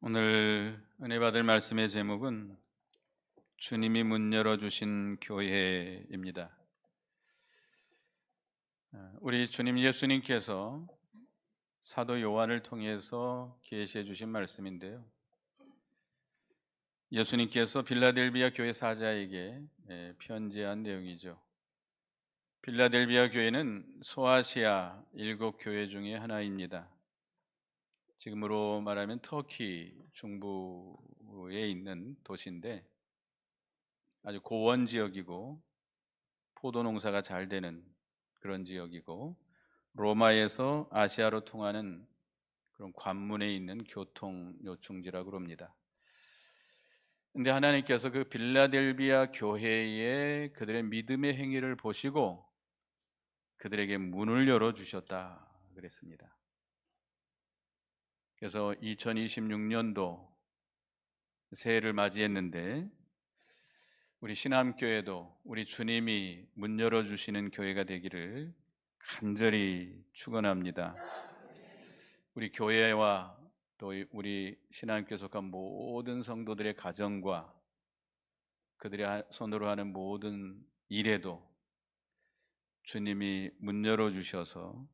오늘 은혜 받을 말씀의 제목은 주님이 문 열어주신 교회입니다. 우리 주님 예수님께서 사도 요한을 통해서 계시해 주신 말씀인데요. 예수님께서 빌라델비아 교회 사자에게 편지한 내용이죠. 빌라델비아 교회는 소아시아 7교회 중에 하나입니다. 지금으로 말하면 터키 중부에 있는 도시인데 아주 고원 지역이고 포도 농사가 잘 되는 그런 지역이고, 로마에서 아시아로 통하는 그런 관문에 있는 교통 요충지라고 합니다. 근데 하나님께서 그 빌라델비아 교회의 그들의 믿음의 행위를 보시고 그들에게 문을 열어 주셨다 그랬습니다. 그래서 2026년도 새해를 맞이했는데 우리 신암교회도 우리 주님이 문 열어주시는 교회가 되기를 간절히 축원합니다. 우리 교회와 또 우리 신암교회 속한 모든 성도들의 가정과 그들의 손으로 하는 모든 일에도 주님이 문 열어주셔서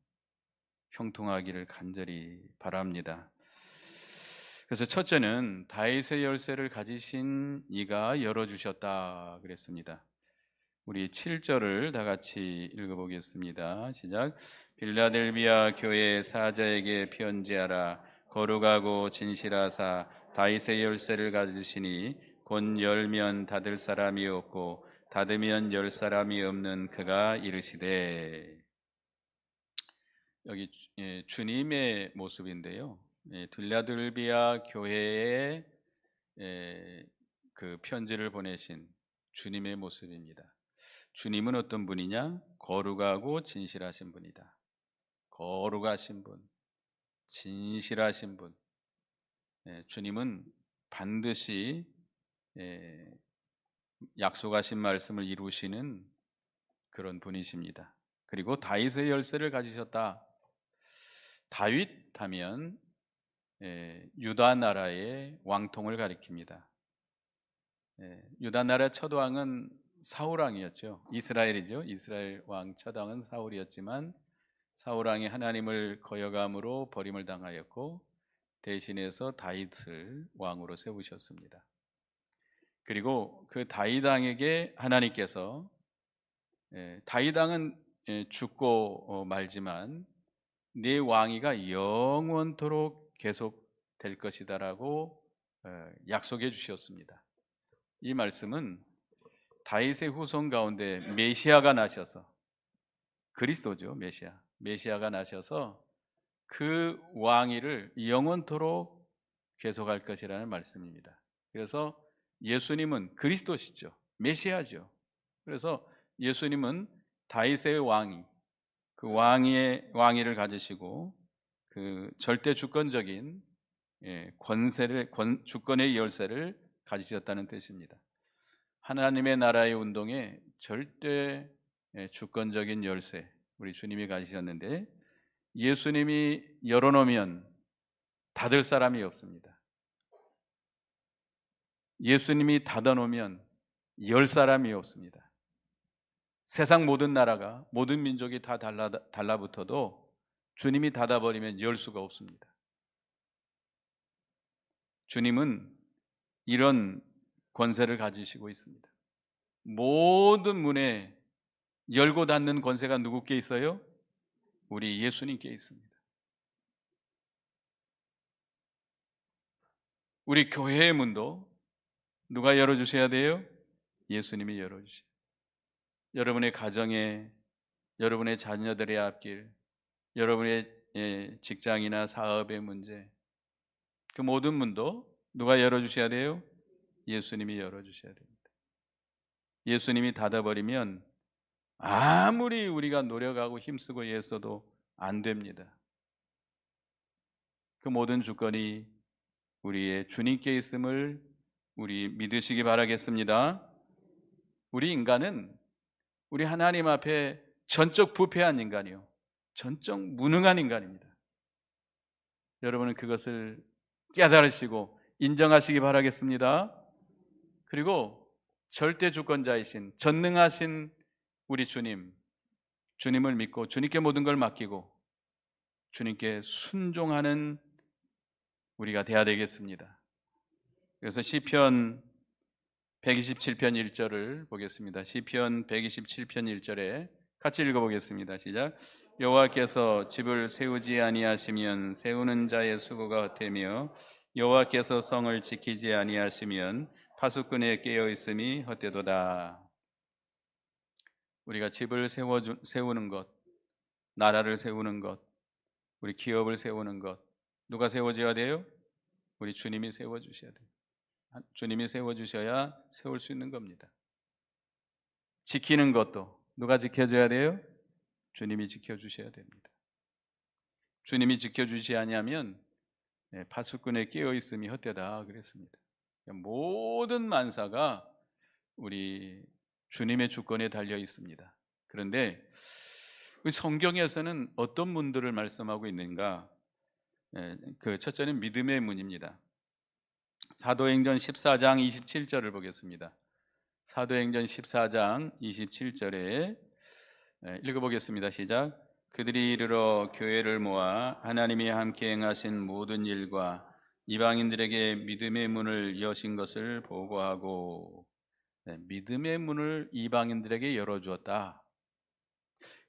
형통하기를 간절히 바랍니다. 그래서 첫째는 다윗의 열쇠를 가지신 이가 열어주셨다 그랬습니다. 우리 7절을 다 같이 읽어보겠습니다. 시작. 빌라델비아 교회 사자에게 편지하라. 거룩하고 진실하사 다윗의 열쇠를 가지시니 곧 열면 닫을 사람이 없고 닫으면 열 사람이 없는 그가 이르시되. 여기 주님의 모습인데요. 빌라델비아 교회에 그 편지를 보내신 주님의 모습입니다. 주님은 어떤 분이냐? 거룩하고 진실하신 분이다. 거룩하신 분, 진실하신 분. 주님은 반드시 약속하신 말씀을 이루시는 그런 분이십니다. 그리고 다윗의 열쇠를 가지셨다. 다윗 하면 유다 나라의 왕통을 가리킵니다. 유다 나라 첫 왕은 사울 왕이었죠. 이스라엘이죠. 이스라엘 왕 첫 왕은 사울이었지만 사울 왕이 하나님을 거역함으로 버림을 당하였고 대신해서 다윗을 왕으로 세우셨습니다. 그리고 그 다윗 왕에게 하나님께서 다윗 왕은 죽고 말지만 네 왕위가 영원토록 계속될 것이다라고 약속해 주셨습니다. 이 말씀은 다윗의 후손 가운데 메시아가 나셔서, 그리스도죠, 메시아가 나셔서 그 왕위를 영원토록 계속할 것이라는 말씀입니다. 그래서 예수님은 그리스도시죠, 메시아죠. 그래서 예수님은 다윗의 왕위, 그 왕위를 가지시고 그 절대 주권적인 주권의 열쇠를 가지셨다는 뜻입니다. 하나님의 나라의 운동에 절대 주권적인 열쇠, 우리 주님이 가지셨는데 예수님이 열어놓으면 닫을 사람이 없습니다. 예수님이 닫아놓으면 열 사람이 없습니다. 세상 모든 나라가, 모든 민족이 다 달라붙어도 주님이 닫아버리면 열 수가 없습니다. 주님은 이런 권세를 가지시고 있습니다. 모든 문에 열고 닫는 권세가 누구께 있어요? 우리 예수님께 있습니다. 우리 교회의 문도 누가 열어주셔야 돼요? 예수님이 열어주셔야 돼요. 여러분의 가정에, 여러분의 자녀들의 앞길, 여러분의 직장이나 사업의 문제, 그 모든 문도 누가 열어주셔야 돼요? 예수님이 열어주셔야 됩니다. 예수님이 닫아버리면 아무리 우리가 노력하고 힘쓰고 애써도 안 됩니다. 그 모든 주권이 우리의 주님께 있음을 우리 믿으시기 바라겠습니다. 우리 인간은 우리 하나님 앞에 전적 부패한 인간이요, 전적 무능한 인간입니다. 여러분은 그것을 깨달으시고 인정하시기 바라겠습니다. 그리고 절대 주권자이신 전능하신 우리 주님을 믿고 주님께 모든 걸 맡기고 주님께 순종하는 우리가 되어야 되겠습니다. 그래서 시편 127편 1절을 보겠습니다. 시편 127편 1절에 같이 읽어보겠습니다. 시작. 여호와께서 집을 세우지 아니하시면 세우는 자의 수고가 헛되며 여호와께서 성을 지키지 아니하시면 파수꾼의 깨어 있음이 헛되도다. 우리가 집을 세우는 것, 나라를 세우는 것, 우리 기업을 세우는 것, 누가 세워줘야 돼요? 우리 주님이 세워주셔야 돼요. 주님이 세워주셔야 세울 수 있는 겁니다. 지키는 것도 누가 지켜줘야 돼요? 주님이 지켜주셔야 됩니다. 주님이 지켜주지 아니하면 파수꾼의 깨어있음이 헛되다 그랬습니다. 모든 만사가 우리 주님의 주권에 달려 있습니다. 그런데 성경에서는 어떤 문들을 말씀하고 있는가? 그 첫째는 믿음의 문입니다. 사도행전 14장 27절을 보겠습니다. 사도행전 14장 27절에 읽어보겠습니다. 시작. 그들이 이르러 교회를 모아 하나님이 함께 행하신 모든 일과 이방인들에게 믿음의 문을 여신 것을 보고하고, 믿음의 문을 이방인들에게 열어주었다.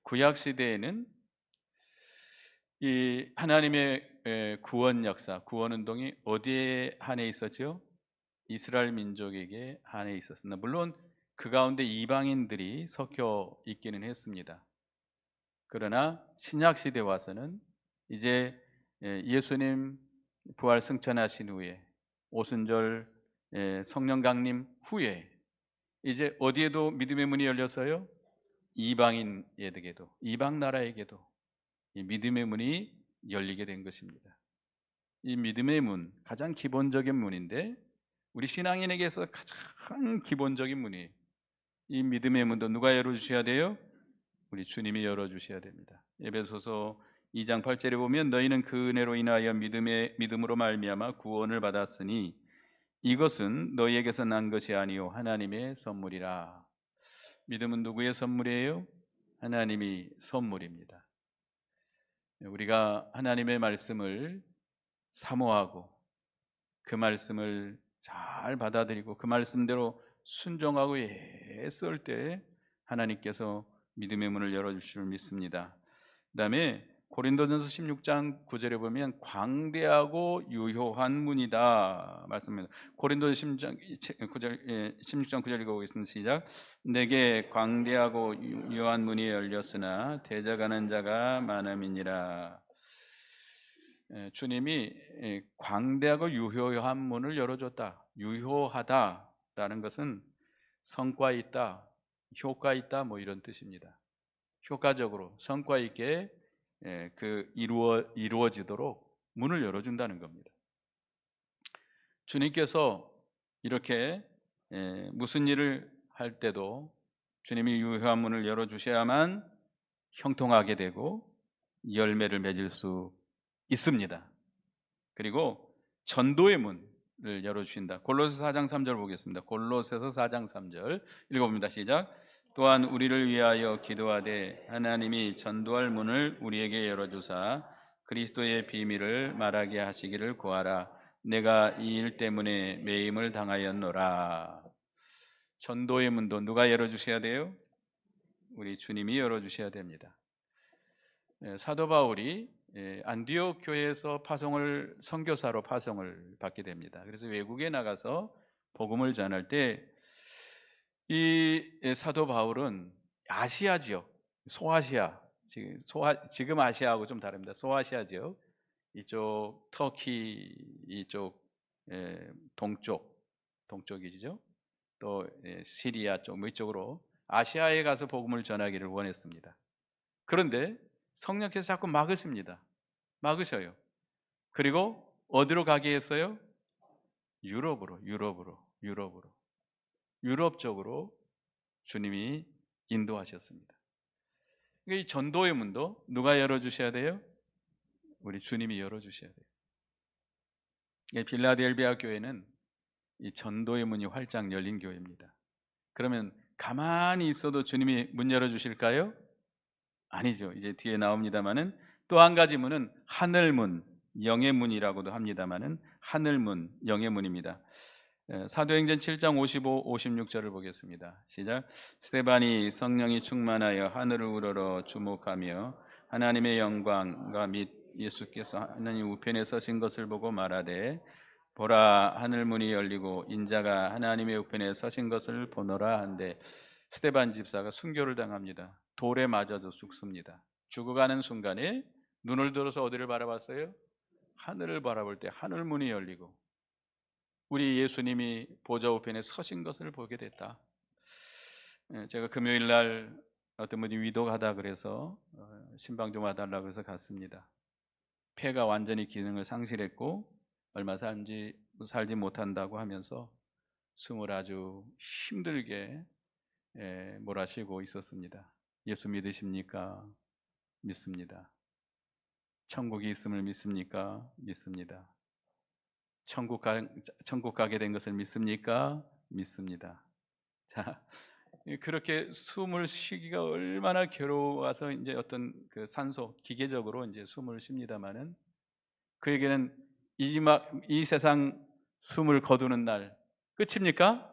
구약 시대에는 이 하나님의 구원 역사, 구원 운동이 어디에 한해 있었죠? 이스라엘 민족에게 한해 있었습니다. 물론 그 가운데 이방인들이 섞여 있기는 했습니다. 그러나 신약 시대 와서는 이제 예수님 부활 승천하신 후에 오순절 성령 강림 후에 이제 어디에도 믿음의 문이 열려서요? 이방인에게도, 이방 나라에게도 이 믿음의 문이 열리게 된 것입니다. 이 믿음의 문, 가장 기본적인 문인데 우리 신앙인에게서 가장 기본적인 문이에요. 이 믿음의 문도 누가 열어주셔야 돼요? 우리 주님이 열어주셔야 됩니다. 에베소서 2장 8절에 보면 너희는 그 은혜로 인하여 믿음으로 말미암아 구원을 받았으니 이것은 너희에게서 난 것이 아니요 하나님의 선물이라. 믿음은 누구의 선물이에요? 하나님이 선물입니다. 우리가 하나님의 말씀을 사모하고 그 말씀을 잘 받아들이고 그 말씀대로 순종하고 애쓸 때 하나님께서 믿음의 문을 열어주실 줄 믿습니다. 그 다음에 고린도전서 16장 9절에 보면 광대하고 유효한 문이다 말씀합니다. 고린도전서 16장 9절 읽어보겠습니다. 시작. 내게 광대하고 유효한 문이 열렸으나 대적하는 자가 많음이니라. 주님이 광대하고 유효한 문을 열어줬다. 유효하다라는 것은 성과 있다, 효과 있다 뭐 이런 뜻입니다. 효과적으로 성과 있게 이루어지도록 문을 열어준다는 겁니다. 주님께서 이렇게 무슨 일을 할 때도 주님이 유효한 문을 열어주셔야만 형통하게 되고 열매를 맺을 수 있습니다. 그리고 전도의 문을 열어주신다. 골로새서 4장 3절 보겠습니다. 골로새서 4장 3절 읽어봅니다. 시작. 또한 우리를 위하여 기도하되 하나님이 전도할 문을 우리에게 열어주사 그리스도의 비밀을 말하게 하시기를 구하라. 내가 이 일 때문에 매임을 당하였노라. 전도의 문도 누가 열어주셔야 돼요? 우리 주님이 열어주셔야 됩니다. 사도 바울이 안디옥 교회에서 선교사로 파송을 받게 됩니다. 그래서 외국에 나가서 복음을 전할 때 이 사도 바울은 아시아 지역, 소아시아, 지금 아시아하고 좀 다릅니다. 소아시아 지역, 이쪽 터키 이쪽 동쪽이죠. 또 시리아 쪽 이쪽으로 아시아에 가서 복음을 전하기를 원했습니다. 그런데 성령께서 자꾸 막으셔요. 그리고 어디로 가게 했어요? 유럽 쪽으로 주님이 인도하셨습니다. 이 전도의 문도 누가 열어주셔야 돼요? 우리 주님이 열어주셔야 돼요. 이 빌라델비아 교회는 이 전도의 문이 활짝 열린 교회입니다. 그러면 가만히 있어도 주님이 문 열어주실까요? 아니죠. 이제 뒤에 나옵니다마는 또 한 가지 문은 하늘문, 영의 문이라고도 합니다마는 하늘문, 영의 문입니다. 사도행전 7장 55, 56절을 보겠습니다. 시작. 스데반이 성령이 충만하여 하늘을 우러러 주목하며 하나님의 영광과 및 예수께서 하나님 우편에 서신 것을 보고 말하되 보라 하늘 문이 열리고 인자가 하나님의 우편에 서신 것을 보노라 한데 스데반 집사가 순교를 당합니다. 돌에 맞아서 죽습니다. 죽어가는 순간에 눈을 들어서 어디를 바라봤어요? 하늘을 바라볼 때 하늘 문이 열리고 우리 예수님이 보좌 우편에 서신 것을 보게 됐다. 제가 금요일 날 어떤 분이 위독하다 그래서 신방 좀 와달라 그래서 갔습니다. 폐가 완전히 기능을 상실했고 얼마 살지 못한다고 하면서 숨을 아주 힘들게 몰아쉬고 있었습니다. 예수 믿으십니까? 믿습니다. 천국이 있음을 믿습니까? 믿습니다. 천국 가게 된 것을 믿습니까? 믿습니다. 자, 그렇게 숨을 쉬기가 얼마나 괴로워서 이제 어떤 그 산소 기계적으로 이제 숨을 쉽니다마는 그에게는 이 세상 숨을 거두는 날 끝입니까?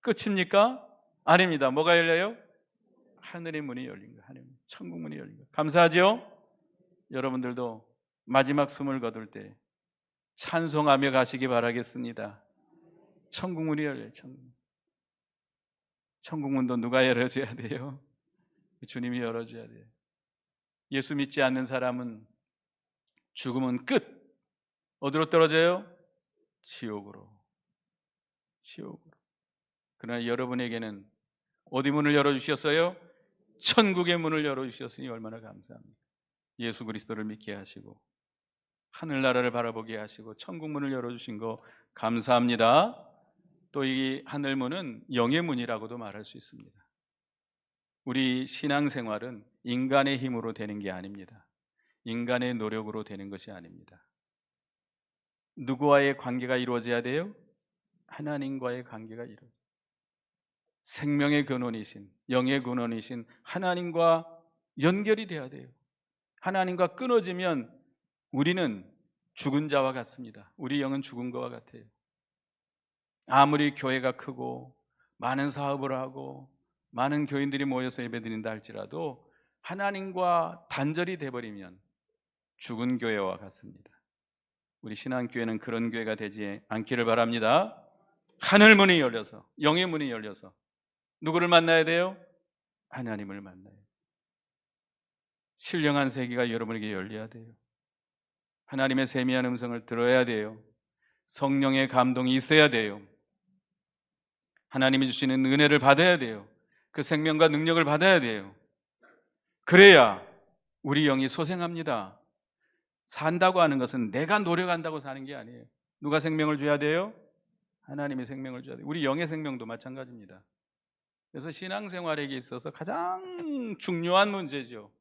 끝입니까? 아닙니다. 뭐가 열려요? 하늘의 문이 열린 거예요. 하늘, 천국 문이 열린 거예요. 감사하죠? 여러분들도 마지막 숨을 거둘 때 찬송하며 가시기 바라겠습니다. 천국 문이 열려요. 천국 문도 누가 열어줘야 돼요? 주님이 열어줘야 돼요. 예수 믿지 않는 사람은 죽으면 끝. 어디로 떨어져요? 지옥으로. 그러나 여러분에게는 어디 문을 열어주셨어요? 천국의 문을 열어주셨으니 얼마나 감사합니까? 예수 그리스도를 믿게 하시고 하늘나라를 바라보게 하시고 천국 문을 열어주신 거 감사합니다. 또 이 하늘문은 영의 문이라고도 말할 수 있습니다. 우리 신앙생활은 인간의 힘으로 되는 게 아닙니다. 인간의 노력으로 되는 것이 아닙니다. 누구와의 관계가 이루어져야 돼요? 하나님과의 관계가 이루어져요. 생명의 근원이신, 영의 근원이신 하나님과 연결이 돼야 돼요. 하나님과 끊어지면 우리는 죽은 자와 같습니다. 우리 영은 죽은 것과 같아요. 아무리 교회가 크고 많은 사업을 하고 많은 교인들이 모여서 예배드린다 할지라도 하나님과 단절이 돼버리면 죽은 교회와 같습니다. 우리 신앙교회는 그런 교회가 되지 않기를 바랍니다. 하늘 문이 열려서, 영의 문이 열려서 누구를 만나야 돼요? 하나님을 만나요. 신령한 세계가 여러분에게 열려야 돼요. 하나님의 세미한 음성을 들어야 돼요. 성령의 감동이 있어야 돼요. 하나님이 주시는 은혜를 받아야 돼요. 그 생명과 능력을 받아야 돼요. 그래야 우리 영이 소생합니다. 산다고 하는 것은 내가 노력한다고 사는 게 아니에요. 누가 생명을 줘야 돼요? 하나님이 생명을 줘야 돼요. 우리 영의 생명도 마찬가지입니다. 그래서 신앙생활에 있어서 가장 중요한 문제죠.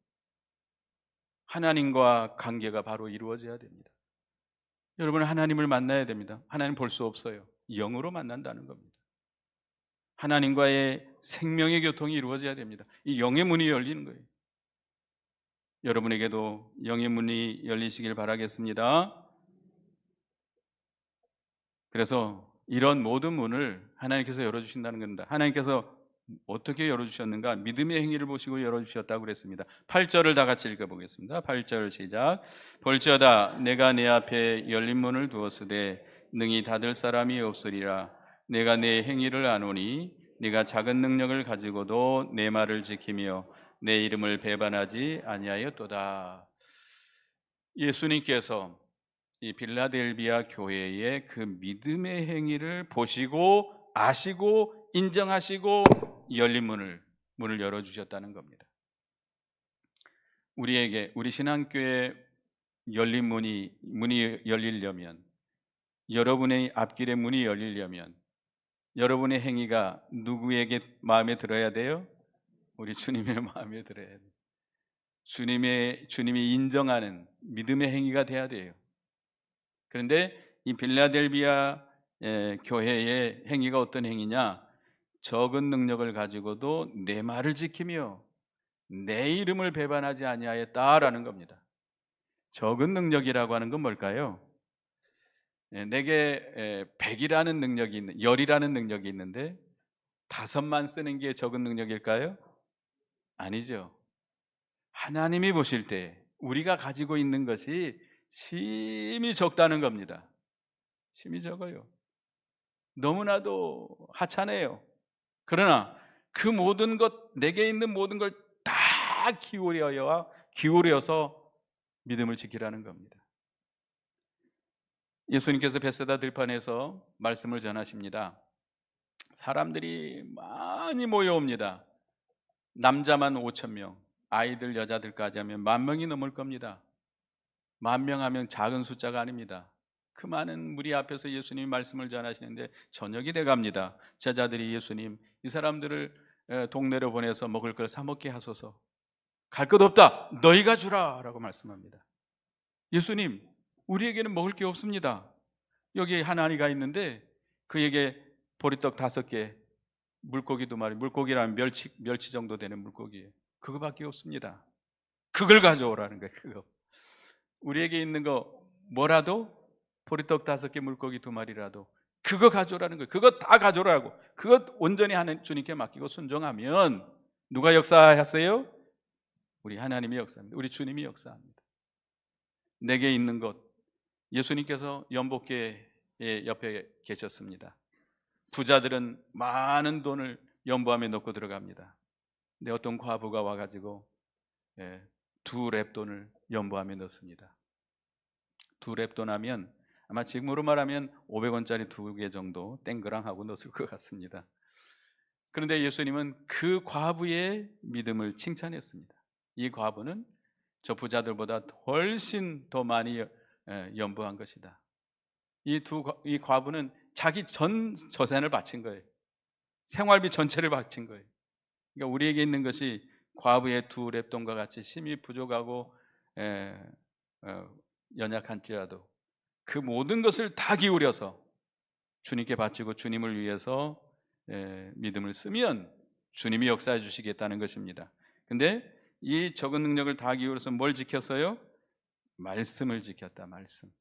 하나님과 관계가 바로 이루어져야 됩니다. 여러분은 하나님을 만나야 됩니다. 하나님 볼 수 없어요. 영으로 만난다는 겁니다. 하나님과의 생명의 교통이 이루어져야 됩니다. 이 영의 문이 열리는 거예요. 여러분에게도 영의 문이 열리시길 바라겠습니다. 그래서 이런 모든 문을 하나님께서 열어주신다는 겁니다. 하나님께서 어떻게 열어주셨는가? 믿음의 행위를 보시고 열어주셨다고 그랬습니다. 8절을 다 같이 읽어보겠습니다. 8절 시작. 볼지어다 내가 내 앞에 열린 문을 두었으되 능히 닫을 사람이 없으리라. 내가 내 행위를 아노니 네가 작은 능력을 가지고도 내 말을 지키며 내 이름을 배반하지 아니하였도다. 예수님께서 이 빌라델비아 교회의 그 믿음의 행위를 보시고 아시고 인정하시고 열린 문을 열어주셨다는 겁니다. 우리에게 우리 신앙교회 열린 문이 열리려면, 여러분의 앞길에 문이 열리려면 여러분의 행위가 누구에게 마음에 들어야 돼요? 우리 주님의 마음에 들어야 돼요. 주님이 인정하는 믿음의 행위가 돼야 돼요. 그런데 이 빌라델비아 교회의 행위가 어떤 행위냐? 적은 능력을 가지고도 내 말을 지키며 내 이름을 배반하지 아니하였다라는 겁니다. 적은 능력이라고 하는 건 뭘까요? 내게 100이라는 능력이 있는, 열이라는 능력이 있는데 5만 쓰는 게 적은 능력일까요? 아니죠. 하나님이 보실 때 우리가 가지고 있는 것이 심히 적다는 겁니다. 심히 적어요. 너무나도 하찮아요. 그러나 그 모든 것, 내게 있는 모든 걸 다 기울여서 믿음을 지키라는 겁니다. 예수님께서 벳세다 들판에서 말씀을 전하십니다. 사람들이 많이 모여옵니다. 남자만 5,000명, 아이들 여자들까지 하면 10,000명이 넘을 겁니다. 10,000명 하면 작은 숫자가 아닙니다. 그 많은 무리 앞에서 예수님이 말씀을 전하시는데 저녁이 돼갑니다. 제자들이 예수님, 이 사람들을 동네로 보내서 먹을 걸 사 먹게 하소서. 갈 것 없다, 너희가 주라 라고 말씀합니다. 예수님, 우리에게는 먹을 게 없습니다. 여기 하나니가 있는데 그에게 보리떡 5개, 물고기 2마리, 물고기라면 멸치 정도 되는 물고기예요. 그거밖에 없습니다. 그걸 가져오라는 거예요. 그거. 우리에게 있는 거 뭐라도, 보리떡 5개, 물고기 2마리라도 그거 가져오라는 거예요. 그거 다 가져오라고. 그거 온전히 하는 주님께 맡기고 순종하면 누가 역사하세요? 우리 하나님이 역사합니다. 우리 주님이 역사합니다. 내게 있는 것, 예수님께서 연복계의 옆에 계셨습니다. 부자들은 많은 돈을 연보함에 넣고 들어갑니다. 근데 어떤 과부가 와가지고 2렙돈을 연보함에 넣습니다. 2렙돈 하면 아마 지금으로 말하면 500원짜리 2개 정도 땡그랑하고 넣었을 것 같습니다. 그런데 예수님은 그 과부의 믿음을 칭찬했습니다. 이 과부는 저 부자들보다 훨씬 더 많이 연보한 것이다. 이 과부는 자기 전 재산을 바친 거예요. 생활비 전체를 바친 거예요. 그러니까 우리에게 있는 것이 과부의 2렙돈과 같이 심히 부족하고 연약한지라도 그 모든 것을 다 기울여서 주님께 바치고 주님을 위해서 믿음을 쓰면 주님이 역사해 주시겠다는 것입니다. 근데 이 적은 능력을 다 기울여서 뭘 지켰어요? 말씀을 지켰다. 말씀.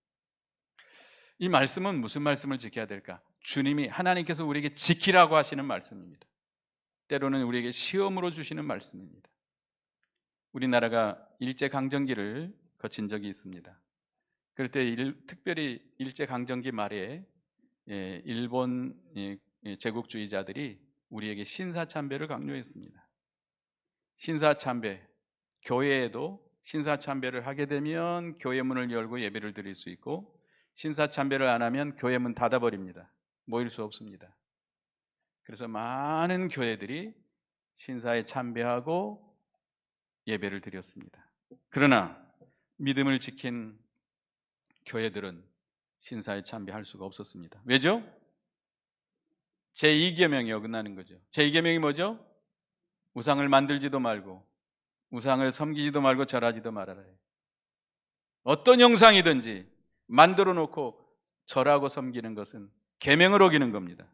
이 말씀은 무슨 말씀을 지켜야 될까? 주님이, 하나님께서 우리에게 지키라고 하시는 말씀입니다. 때로는 우리에게 시험으로 주시는 말씀입니다. 우리나라가 일제강점기를 거친 적이 있습니다. 그럴 때 특별히 일제강점기 말에 일본 제국주의자들이 우리에게 신사참배를 강요했습니다. 신사참배, 교회에도 신사참배를 하게 되면 교회 문을 열고 예배를 드릴 수 있고, 신사참배를 안 하면 교회 문 닫아버립니다. 모일 수 없습니다. 그래서 많은 교회들이 신사에 참배하고 예배를 드렸습니다. 그러나 믿음을 지킨 교회들은 신사에 참배할 수가 없었습니다. 왜죠? 제2계명이 어긋나는 거죠. 제2계명이 뭐죠? 우상을 만들지도 말고 우상을 섬기지도 말고 절하지도 말아라. 어떤 형상이든지 만들어 놓고 절하고 섬기는 것은 계명을 어기는 겁니다.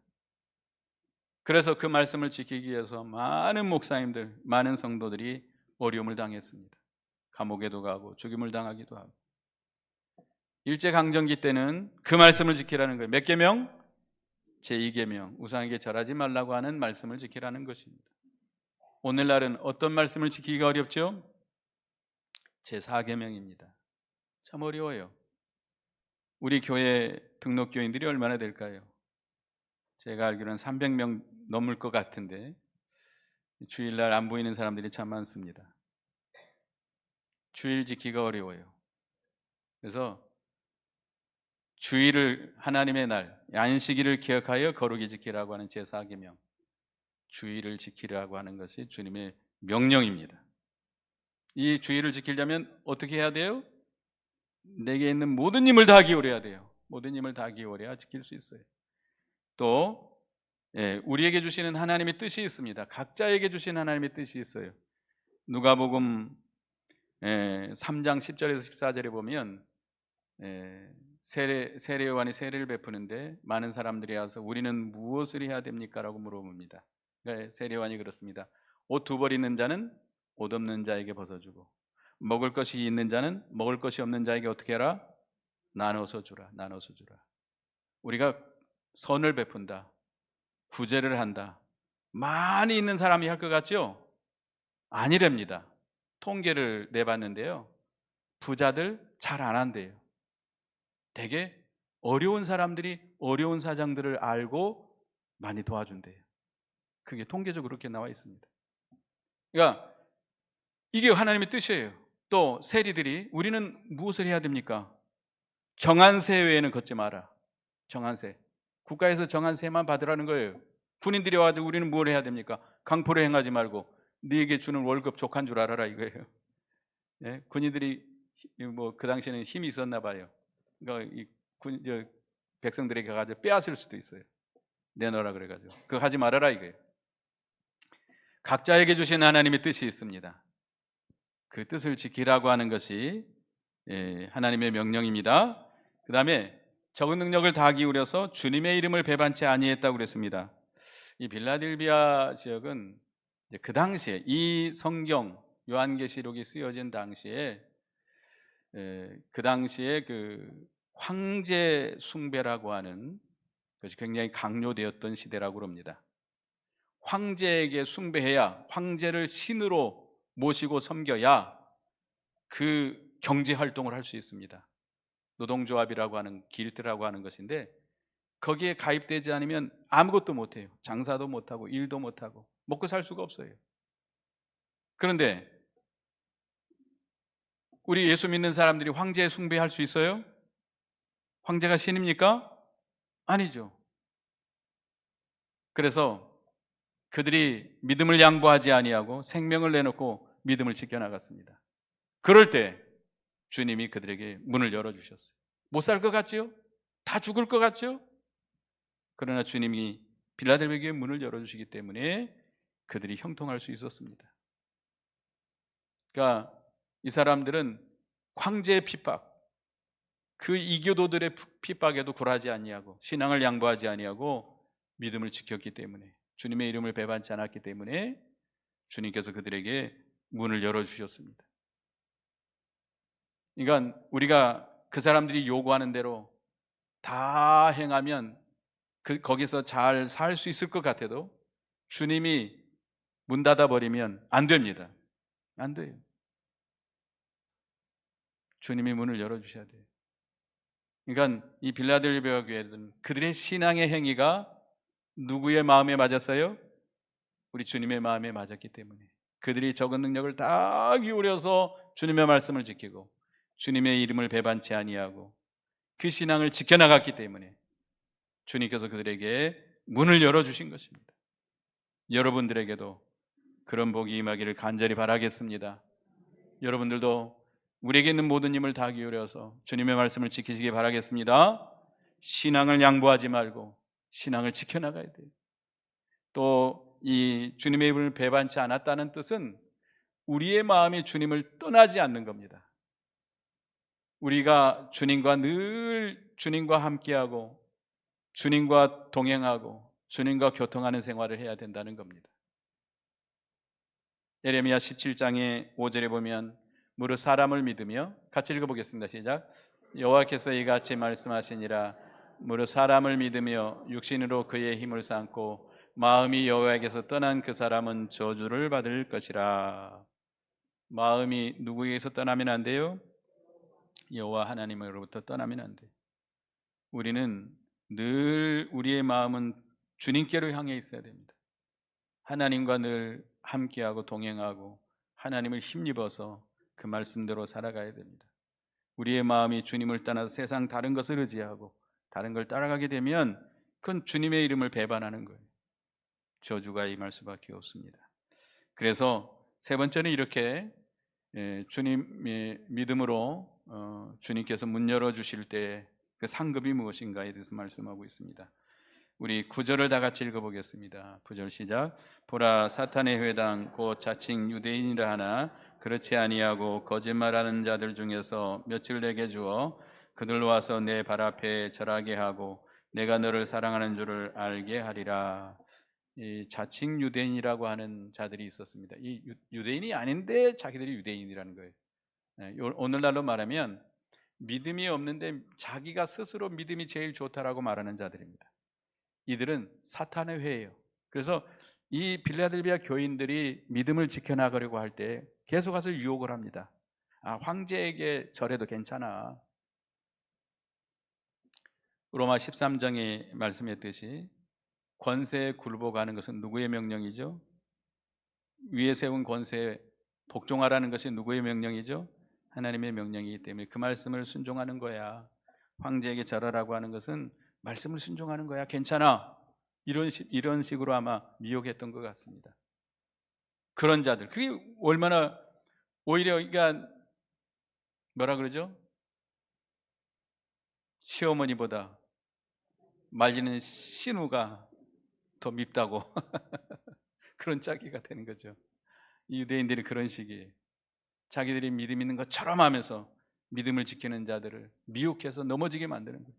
그래서 그 말씀을 지키기 위해서 많은 목사님들, 많은 성도들이 어려움을 당했습니다. 감옥에도 가고 죽임을 당하기도 하고. 일제강점기 때는 그 말씀을 지키라는 거예요. 몇 계명? 제2계명, 우상에게 절하지 말라고 하는 말씀을 지키라는 것입니다. 오늘날은 어떤 말씀을 지키기가 어렵죠? 제4계명입니다. 참 어려워요. 우리 교회 등록교인들이 얼마나 될까요? 제가 알기로는 300명 넘을 것 같은데 주일날 안 보이는 사람들이 참 많습니다. 주일 지키기가 어려워요. 그래서 주일을, 하나님의 날, 안식일을 기억하여 거룩히 지키라고 하는 제4계명, 주일을 지키라고 하는 것이 주님의 명령입니다. 이 주일을 지키려면 어떻게 해야 돼요? 내게 있는 모든 힘을 다 기울여야 돼요. 모든 힘을 다 기울여야 지킬 수 있어요. 또 우리에게 주시는 하나님의 뜻이 있습니다. 각자에게 주신 하나님의 뜻이 있어요. 누가복음 3장 10절에서 14절에 보면 세례 요한이 세례를 베푸는데 많은 사람들이 와서 우리는 무엇을 해야 됩니까? 라고 물어봅니다. 그러니까 세례 요한이 그렇습니다. 옷 두 벌 있는 자는 옷 없는 자에게 벗어주고, 먹을 것이 있는 자는 먹을 것이 없는 자에게 어떻게 해라? 나눠서 주라. 나눠서 주라. 우리가 선을 베푼다, 구제를 한다, 많이 있는 사람이 할 것 같죠? 아니랍니다. 통계를 내봤는데요, 부자들 잘 안 한대요. 되게 어려운 사람들이 어려운 사정들을 알고 많이 도와준대요. 그게 통계적으로 그렇게 나와 있습니다. 그러니까 이게 하나님의 뜻이에요. 또 세리들이 우리는 무엇을 해야 됩니까? 정한 세 외에는 걷지 마라. 정한 세. 국가에서 정한 세만 받으라는 거예요. 군인들이 와가지고 우리는 뭘 해야 됩니까? 강포를 행하지 말고 네게 주는 월급 족한 줄 알아라 이거예요. 예? 군인들이 뭐 그 당시에는 힘이 있었나 봐요. 그러니까 백성들에게 가지고 빼앗을 수도 있어요. 내놓으라 그래가지고 그거 하지 말아라 이거예요. 각자에게 주신 하나님의 뜻이 있습니다. 그 뜻을 지키라고 하는 것이 하나님의 명령입니다. 그 다음에 적은 능력을 다 기울여서 주님의 이름을 배반치 아니했다고 그랬습니다. 이 빌라델비아 지역은 그 당시에 이 성경 요한계시록이 쓰여진 당시에 그 당시에 그 황제 숭배라고 하는 것이 굉장히 강요되었던 시대라고 합니다. 황제에게 숭배해야, 황제를 신으로 모시고 섬겨야 그 경제 활동을 할 수 있습니다. 노동조합이라고 하는 길드라고 하는 것인데 거기에 가입되지 않으면 아무것도 못해요. 장사도 못하고 일도 못하고 먹고 살 수가 없어요. 그런데 우리 예수 믿는 사람들이 황제에 숭배할 수 있어요? 황제가 신입니까? 아니죠. 그래서 그들이 믿음을 양보하지 아니하고 생명을 내놓고 믿음을 지켜나갔습니다. 그럴 때 주님이 그들에게 문을 열어주셨어요. 못 살 것 같지요? 다 죽을 것 같죠? 그러나 주님이 빌라델비아 교회에 문을 열어주시기 때문에 그들이 형통할 수 있었습니다. 그러니까 이 사람들은 황제의 핍박, 그 이교도들의 핍박에도 굴하지 아니하고 신앙을 양보하지 아니하고 믿음을 지켰기 때문에, 주님의 이름을 배반치 않았기 때문에 주님께서 그들에게 문을 열어주셨습니다. 그러니까 우리가 그 사람들이 요구하는 대로 다 행하면 거기서 잘 살 수 있을 것 같아도 주님이 문 닫아버리면 안 됩니다. 안 돼요. 주님이 문을 열어주셔야 돼요. 그러니까 이 빌라델비아 교회는 그들의 신앙의 행위가 누구의 마음에 맞았어요? 우리 주님의 마음에 맞았기 때문에 그들이 적은 능력을 다 기울여서 주님의 말씀을 지키고 주님의 이름을 배반치 아니하고 그 신앙을 지켜나갔기 때문에 주님께서 그들에게 문을 열어주신 것입니다. 여러분들에게도 그런 복이 임하기를 간절히 바라겠습니다. 여러분들도 우리에게 있는 모든 힘을 다 기울여서 주님의 말씀을 지키시기 바라겠습니다. 신앙을 양보하지 말고 신앙을 지켜나가야 돼요. 또 이 주님의 이름을 배반치 않았다는 뜻은 우리의 마음이 주님을 떠나지 않는 겁니다. 우리가 주님과 함께하고 주님과 동행하고 주님과 교통하는 생활을 해야 된다는 겁니다. 예레미야 17장의 5절에 보면 무릇 사람을 믿으며, 같이 읽어보겠습니다. 시작. 여호와께서 이같이 말씀하시니라. 무릇 사람을 믿으며 육신으로 그의 힘을 삼고 마음이 여호와에게서 떠난 그 사람은 저주를 받을 것이라. 마음이 누구에게서 떠나면 안 돼요? 여호와 하나님으로부터 떠나면 안 돼요. 우리는 늘 우리의 마음은 주님께로 향해 있어야 됩니다. 하나님과 늘 함께하고 동행하고 하나님을 힘입어서 그 말씀대로 살아가야 됩니다. 우리의 마음이 주님을 떠나서 세상 다른 것을 의지하고 다른 걸 따라가게 되면 그건 주님의 이름을 배반하는 거예요. 저주가 임할 수밖에 없습니다. 그래서 세 번째는 이렇게 주님의 믿음으로 주님께서 문 열어주실 때 그 상급이 무엇인가에 대해서 말씀하고 있습니다. 우리 9절을 다 같이 읽어보겠습니다. 9절 시작. 보라, 사탄의 회당 곧 자칭 유대인이라 하나 그렇지 아니하고 거짓말하는 자들 중에서 며칠 내게 주어 그들로 와서 내 발 앞에 절하게 하고 내가 너를 사랑하는 줄을 알게 하리라. 이 자칭 유대인이라고 하는 자들이 있었습니다. 이 유대인이 아닌데 자기들이 유대인이라는 거예요. 오늘날로 말하면 믿음이 없는데 자기가 스스로 믿음이 제일 좋다라고 말하는 자들입니다. 이들은 사탄의 회예요. 그래서 이 빌라델비아 교인들이 믿음을 지켜나가려고 할 때 계속 가서 유혹을 합니다. 황제에게 절해도 괜찮아. 로마 13장에 말씀했듯이 권세에 굴복하는 것은 누구의 명령이죠? 위에 세운 권세에 복종하라는 것이 누구의 명령이죠? 하나님의 명령이기 때문에 그 말씀을 순종하는 거야. 황제에게 절하라고 하는 것은 말씀을 순종하는 거야. 괜찮아. 이런 식으로 아마 미혹했던 것 같습니다. 그런 자들. 그게 얼마나 오히려 그러니까 뭐라 그러죠? 시어머니보다 말리는 신우가 더 밉다고 그런 짜기가 되는 거죠. 이 유대인들이 그런 식이에요. 자기들이 믿음 있는 것처럼 하면서 믿음을 지키는 자들을 미혹해서 넘어지게 만드는 거예요.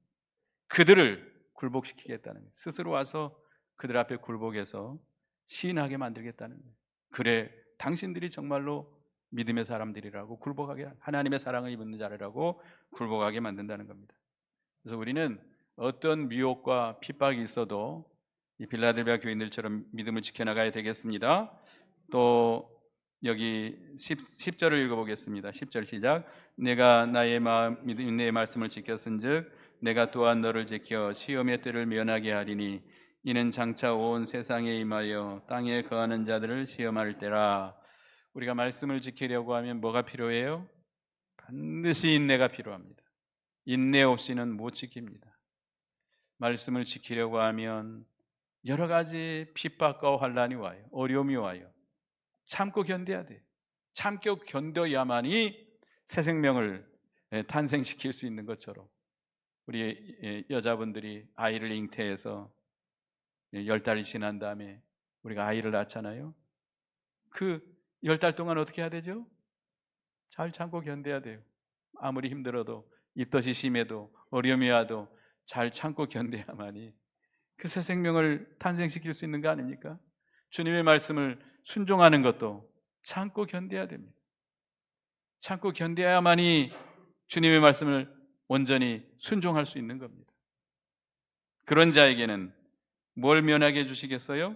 그들을 굴복시키겠다는 거예요. 스스로 와서 그들 앞에 굴복해서 시인하게 만들겠다는 거예요. 그래, 당신들이 정말로 믿음의 사람들이라고 굴복하게, 하나님의 사랑을 입는 자라고 굴복하게 만든다는 겁니다. 그래서 우리는 어떤 미혹과 핍박이 있어도 이 빌라델비아 교인들처럼 믿음을 지켜나가야 되겠습니다. 또 여기 10절을 읽어보겠습니다. 10절 시작. 내가 나의 마음 내 말씀을 지켰은즉 내가 또한 너를 지켜 시험의 때를 면하게 하리니 이는 장차 온 세상에 임하여 땅에 거하는 자들을 시험할 때라. 우리가 말씀을 지키려고 하면 뭐가 필요해요? 반드시 인내가 필요합니다. 인내 없이는 못 지킵니다. 말씀을 지키려고 하면 여러 가지 핍박과 환난이 와요. 어려움이 와요. 참고 견뎌야 돼요. 참고 견뎌야만이 새 생명을 탄생시킬 수 있는 것처럼 우리 여자분들이 아이를 잉태해서 10달이 지난 다음에 우리가 아이를 낳잖아요. 그 10달 동안 어떻게 해야 되죠? 잘 참고 견뎌야 돼요. 아무리 힘들어도 입덧이 심해도 어려움이 와도 잘 참고 견뎌야만이 그 새 생명을 탄생시킬 수 있는 거 아닙니까? 주님의 말씀을 순종하는 것도 참고 견뎌야 됩니다. 참고 견뎌야만이 주님의 말씀을 온전히 순종할 수 있는 겁니다. 그런 자에게는 뭘 면하게 해주시겠어요?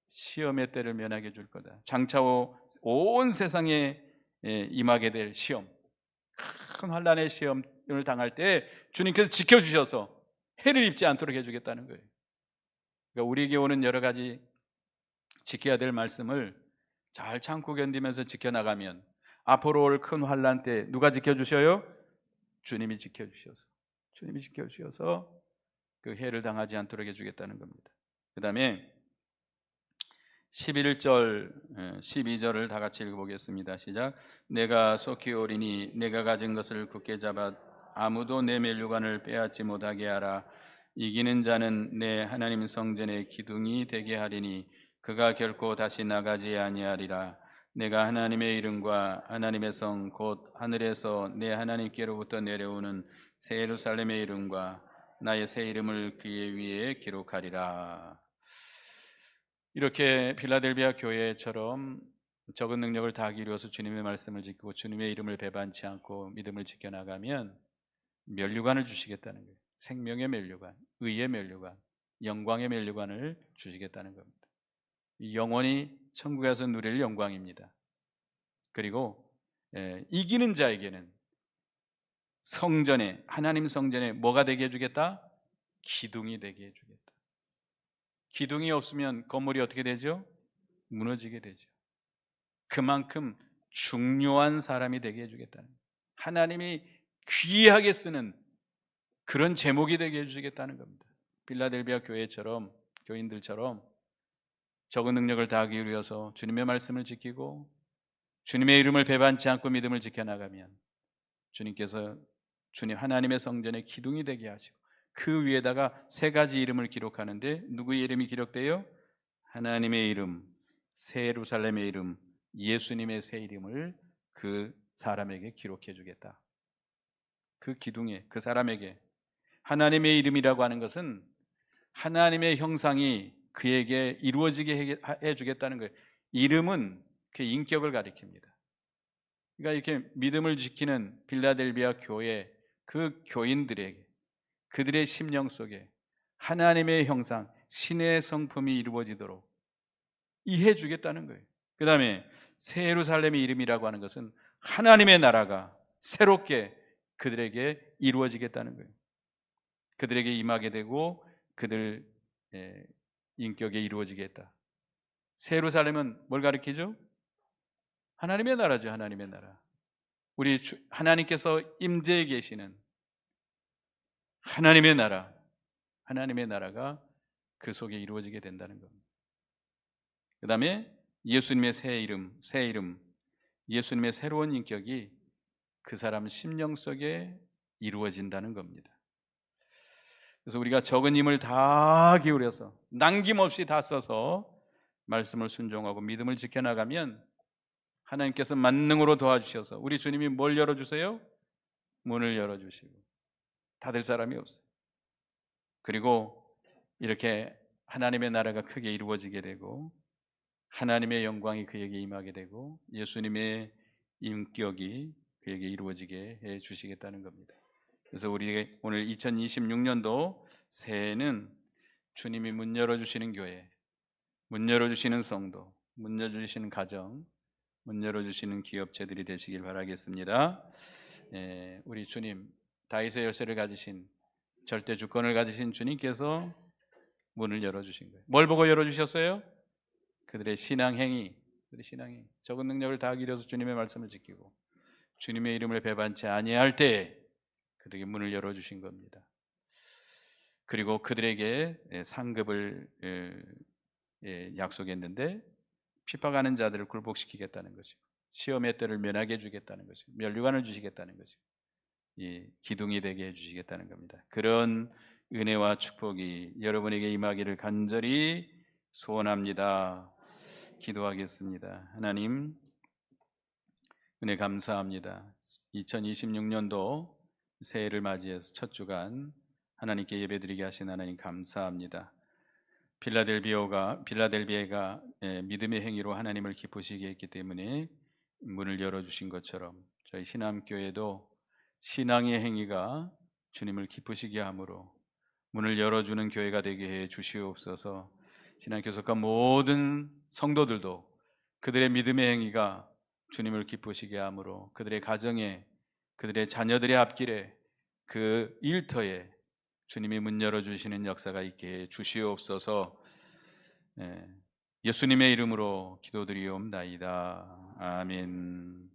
시험의 때를 면하게 해줄 거다. 장차 온 세상에 임하게 될 시험, 큰 환난의 시험을 당할 때 주님께서 지켜주셔서 해를 입지 않도록 해주겠다는 거예요. 그러니까 우리에게 오는 여러 가지 지켜야 될 말씀을 잘 참고 견디면서 지켜나가면 앞으로 올 큰 환난 때 누가 지켜주셔요? 주님이 지켜주셔서 그 해를 당하지 않도록 해주겠다는 겁니다. 그 다음에 11절, 12절을 다 같이 읽어보겠습니다. 시작. 내가 속히 오리니 내가 가진 것을 굳게 잡아 아무도 내 면류관을 빼앗지 못하게 하라. 이기는 자는 내 하나님 성전의 기둥이 되게 하리니 그가 결코 다시 나가지 아니하리라. 내가 하나님의 이름과 하나님의 성 곧 하늘에서 내 하나님께로부터 내려오는 새 예루살렘의 이름과 나의 새 이름을 그의 위에 기록하리라. 이렇게 빌라델비아 교회처럼 적은 능력을 다하기 위해서 주님의 말씀을 지키고 주님의 이름을 배반치 않고 믿음을 지켜나가면 면류관을 주시겠다는 거예요. 생명의 면류관, 의의 면류관, 영광의 면류관을 주시겠다는 겁니다. 영원히 천국에서 누릴 영광입니다. 그리고 이기는 자에게는 성전에, 하나님 성전에 뭐가 되게 해주겠다? 기둥이 되게 해주겠다. 기둥이 없으면 건물이 어떻게 되죠? 무너지게 되죠. 그만큼 중요한 사람이 되게 해주겠다는 거예요. 하나님이 귀하게 쓰는 그런 제목이 되게 해주겠다는 겁니다. 빌라델비아 교회처럼, 교인들처럼 적은 능력을 다하기 위해서 주님의 말씀을 지키고 주님의 이름을 배반치 않고 믿음을 지켜나가면 주님께서 주님 하나님의 성전의 기둥이 되게 하시고 그 위에다가 세 가지 이름을 기록하는데 누구의 이름이 기록돼요? 하나님의 이름, 새 예루살렘의 이름, 예수님의 새 이름을 그 사람에게 기록해 주겠다. 그 기둥에, 그 사람에게. 하나님의 이름이라고 하는 것은 하나님의 형상이 그에게 이루어지게 해주겠다는 거예요. 이름은 그 인격을 가리킵니다. 그러니까 이렇게 믿음을 지키는 빌라델비아 교회 그 교인들에게, 그들의 심령 속에 하나님의 형상, 신의 성품이 이루어지도록 이해해 주겠다는 거예요. 그 다음에 새 예루살렘의 이름이라고 하는 것은 하나님의 나라가 새롭게 그들에게 이루어지겠다는 거예요. 그들에게 임하게 되고 그들 인격에 이루어지겠다. 새 예루살렘은 뭘 가리키죠? 하나님의 나라죠. 하나님의 나라. 우리 하나님께서 임재해 계시는 하나님의 나라, 하나님의 나라가 그 속에 이루어지게 된다는 겁니다. 그 다음에 예수님의 새 이름, 예수님의 새로운 인격이 그 사람 심령 속에 이루어진다는 겁니다. 그래서 우리가 적은 힘을 다 기울여서 남김없이 다 써서 말씀을 순종하고 믿음을 지켜나가면 하나님께서 만능으로 도와주셔서 우리 주님이 뭘 열어주세요? 문을 열어주시고 닫을 사람이 없어요. 그리고 이렇게 하나님의 나라가 크게 이루어지게 되고 하나님의 영광이 그에게 임하게 되고 예수님의 인격이 그에게 이루어지게 해 주시겠다는 겁니다. 그래서 우리 오늘 2026년도 새해는 주님이 문 열어주시는 교회, 문 열어주시는 성도, 문 열어주시는 가정, 문 열어주시는 기업체들이 되시길 바라겠습니다. 우리 주님, 다윗의 열쇠를 가지신, 절대 주권을 가지신 주님께서 문을 열어주신 거예요. 뭘 보고 열어주셨어요? 그들의 신앙행위, 적은 능력을 다 기려서 주님의 말씀을 지키고 주님의 이름을 배반치 아니할 때 그들에게 문을 열어주신 겁니다. 그리고 그들에게 상급을 약속했는데 핍박하는 자들을 굴복시키겠다는 것이고 시험의 때를 면하게 해주겠다는 것이고 면류관을 주시겠다는 것이고 이 기둥이 되게 해주시겠다는 겁니다. 그런 은혜와 축복이 여러분에게 임하기를 간절히 소원합니다. 기도하겠습니다. 하나님, 은혜 감사합니다. 2026년도 새해를 맞이해서 첫 주간 하나님께 예배드리게 하신 하나님 감사합니다. 빌라델비아가 믿음의 행위로 하나님을 기쁘시게 했기 때문에 문을 열어주신 것처럼 저희 신암교회도 신앙의 행위가 주님을 기쁘시게 함으로 문을 열어주는 교회가 되게 해 주시옵소서. 신앙교섭과 모든 성도들도 그들의 믿음의 행위가 주님을 기쁘시게 함으로 그들의 가정에, 그들의 자녀들의 앞길에, 그 일터에 주님이 문 열어주시는 역사가 있게 해 주시옵소서. 예수님의 이름으로 기도드리옵나이다. 아멘.